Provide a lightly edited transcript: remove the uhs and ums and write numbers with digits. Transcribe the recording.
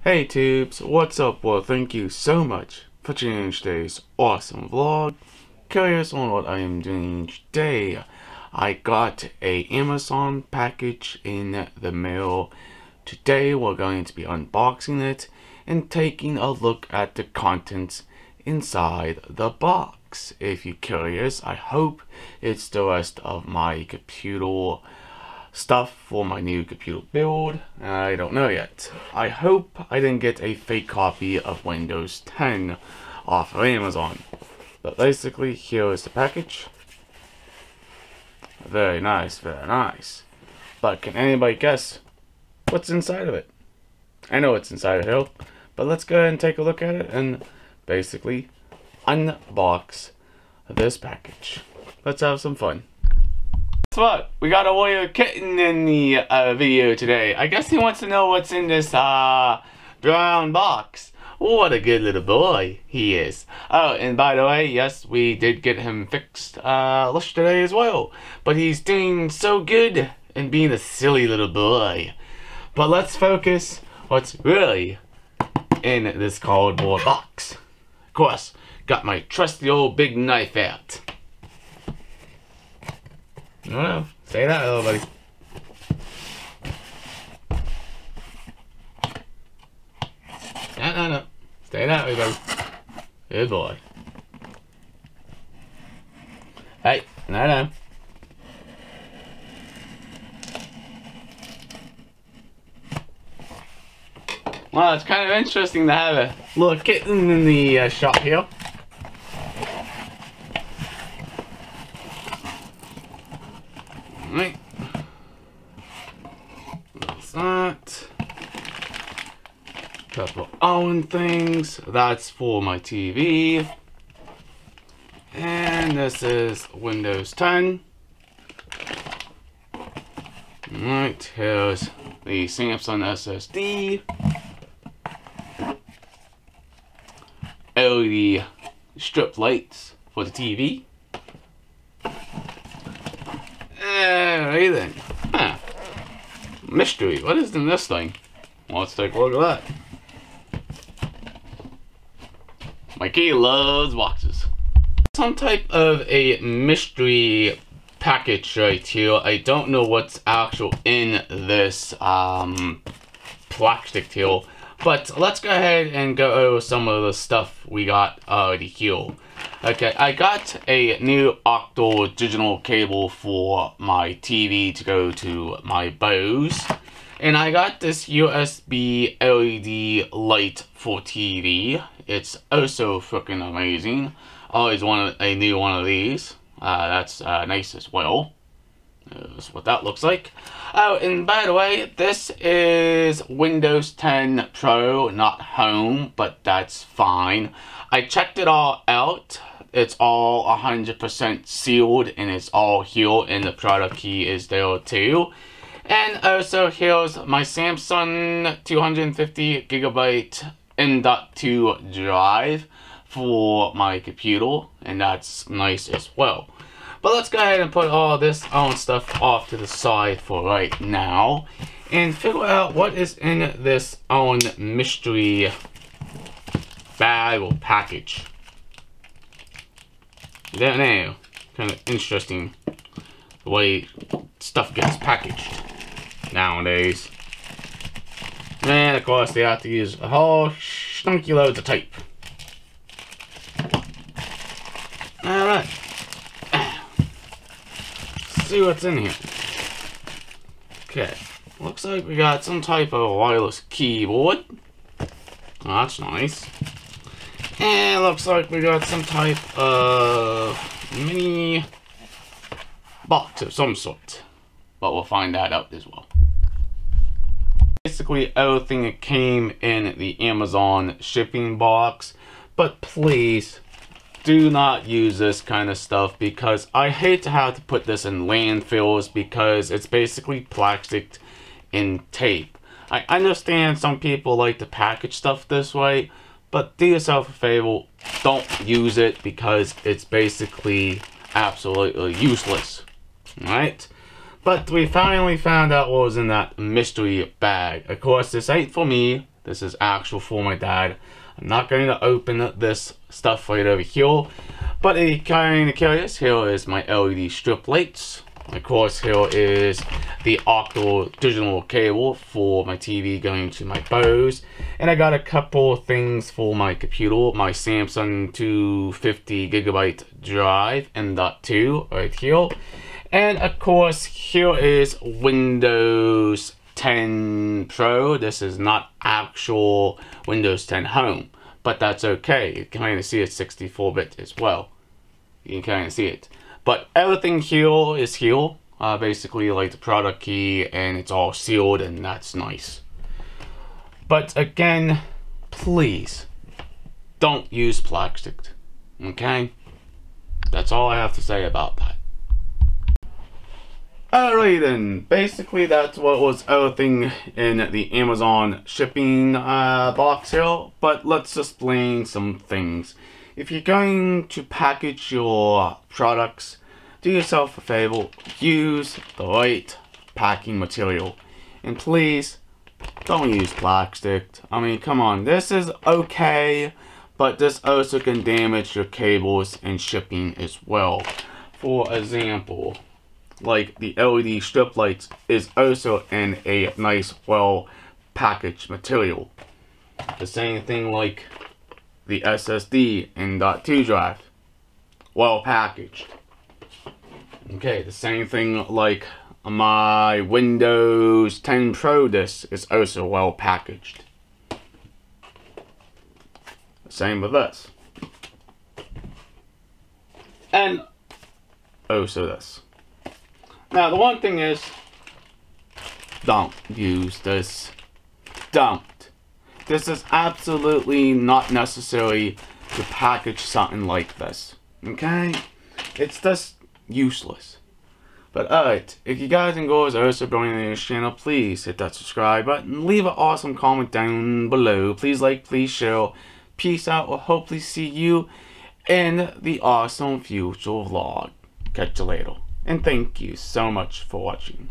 Hey tubes, what's up? Well, thank you so much for tuning in today's awesome vlog. Curious on what I am doing today? I got a Amazon package in the mail. Today we're going to be unboxing it and taking a look at the contents inside the box. If you're curious, I hope it's the rest of my computer stuff for my new computer build. I don't know yet. I hope I didn't get a fake copy of Windows 10 off of Amazon. But basically, here is the package. Very nice, very nice. But can anybody guess what's inside of it? I know what's inside of it, but let's go ahead and take a look at it and basically unbox this package. Let's have some fun. Guess what? We got a Warrior Kitten in the video today. I guess he wants to know what's in this brown box. What a good little boy he is. Oh, and by the way, yes, we did get him fixed yesterday as well. But he's doing so good and being a silly little boy. But let's focus what's really in this cardboard box. Of course, got my trusty old big knife out. No, say that, little buddy. No. Stay that way, buddy. Good boy. Hey, no. Well, it's kind of interesting to have a little kitten in the shop here. Right. That's that. Couple Owen things. That's for my TV. And this is Windows 10. Right, here's the Samsung SSD. LED strip lights for the TV. Hey then. Huh. Mystery. What is in this thing? Well, let's take a look at that. My kid loves boxes. Some type of a mystery package right here. I don't know what's actual in this plastic here. But let's go ahead and go over some of the stuff we got already here. Okay, I got a new octal digital cable for my TV to go to my Bose. And I got this USB LED light for TV. It's also freaking amazing. Always wanted a new one of these. That's nice as well. That's what that looks like. Oh, and by the way, this is Windows 10 Pro, not Home, but that's fine. I checked it all out. It's all 100% sealed, and it's all here, and the product key is there too. And also, here's my Samsung 250GB M.2 drive for my computer, and that's nice as well. But let's go ahead and put all this own stuff off to the side for right now and figure out what is in this own mystery bag or package. I don't know. Kind of interesting the way stuff gets packaged nowadays. And of course they have to use a whole chunky loads of tape. Alright. See what's in here. Okay, looks like we got some type of wireless keyboard. Oh, that's nice. And looks like we got some type of mini box of some sort. But we'll find that out as well. Basically everything that came in the Amazon shipping box. But please, do not use this kind of stuff because I hate to have to put this in landfills because it's basically plastic and tape. I understand some people like to package stuff this way, but do yourself a favor, don't use it because it's basically absolutely useless. Alright? But we finally found out what was in that mystery bag. Of course, this ain't for me. This is actual for my dad. I'm not going to open this stuff right over here. But if you're kind of curious, here is my LED strip lights. Of course, here is the octal digital cable for my TV going to my Bose. And I got a couple things for my computer, my Samsung 250GB drive M.2 right here. And of course, here is Windows 10 Pro. This is not actual Windows 10 Home, but that's okay. You can kind of see it's 64-bit as well. You can kind of see it. But everything here is here. Basically like the product key, and it's all sealed, and that's nice. But again, please don't use plastic. Okay? That's all I have to say about that. Alright then, basically that's what was everything in the Amazon shipping box here. But let's explain some things. If you're going to package your products, do yourself a favor, use the right packing material. And please, don't use plastic. I mean, come on, this is okay, but this also can damage your cables and shipping as well. For example, like the LED strip lights is also in a nice, well packaged material. The same thing like the SSD and .2 drive, well packaged. Okay, the same thing like my Windows 10 Pro disc is also well packaged. Same with this. And also this. Now the one thing is, don't use this. Don't. This is absolutely not necessary to package something like this. Okay? It's just useless. But alright, if you guys and girls are also joining this channel, please hit that subscribe button. Leave an awesome comment down below. Please like, please share. Peace out. We'll hopefully see you in the awesome future vlog. Catch you later. And thank you so much for watching.